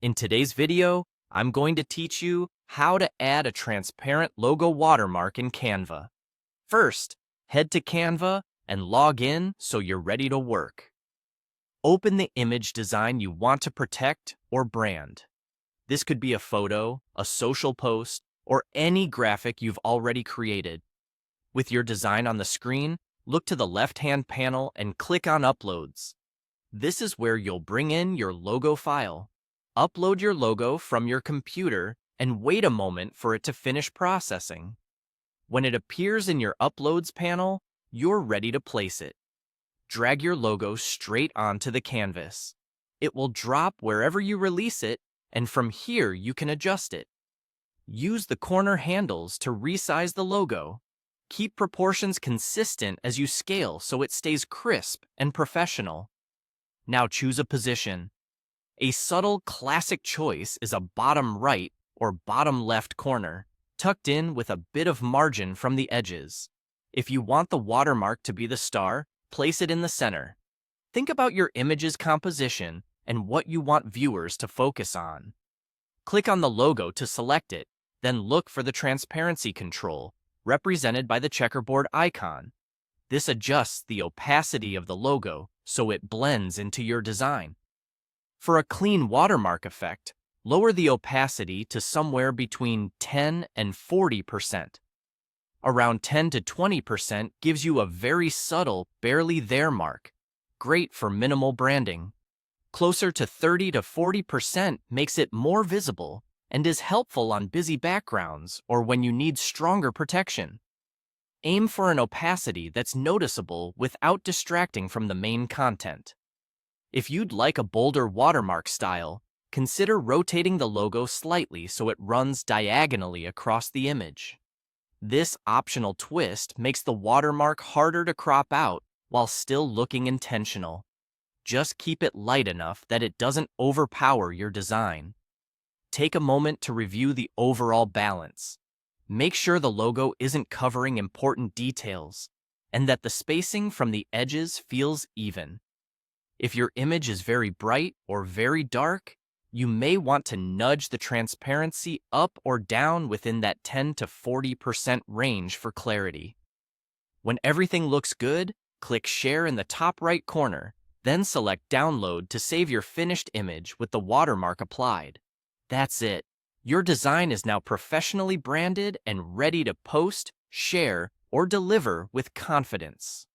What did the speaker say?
In today's video, I'm going to teach you how to add a transparent logo watermark in Canva. First, head to Canva and log in so you're ready to work. Open the image design you want to protect or brand. This could be a photo, a social post, or any graphic you've already created. With your design on the screen, look to the left-hand panel and click on Uploads. This is where you'll bring in your logo file. Upload your logo from your computer and wait a moment for it to finish processing. When it appears in your Uploads panel, you're ready to place it. Drag your logo straight onto the canvas. It will drop wherever you release it, and from here you can adjust it. Use the corner handles to resize the logo. Keep proportions consistent as you scale so it stays crisp and professional. Now choose a position. A subtle classic choice is a bottom right or bottom left corner, tucked in with a bit of margin from the edges. If you want the watermark to be the star, place it in the center. Think about your image's composition and what you want viewers to focus on. Click on the logo to select it, then look for the transparency control, represented by the checkerboard icon. This adjusts the opacity of the logo so it blends into your design. For a clean watermark effect, lower the opacity to somewhere between 10 and 40%. Around 10 to 20% gives you a very subtle, barely there mark, great for minimal branding. Closer to 30 to 40% makes it more visible and is helpful on busy backgrounds or when you need stronger protection. Aim for an opacity that's noticeable without distracting from the main content. If you'd like a bolder watermark style, consider rotating the logo slightly so it runs diagonally across the image. This optional twist makes the watermark harder to crop out while still looking intentional. Just keep it light enough that it doesn't overpower your design. Take a moment to review the overall balance. Make sure the logo isn't covering important details and that the spacing from the edges feels even. If your image is very bright or very dark, you may want to nudge the transparency up or down within that 10 to 40% range for clarity. When everything looks good, click Share in the top right corner, then select Download to save your finished image with the watermark applied. That's it. Your design is now professionally branded and ready to post, share, or deliver with confidence.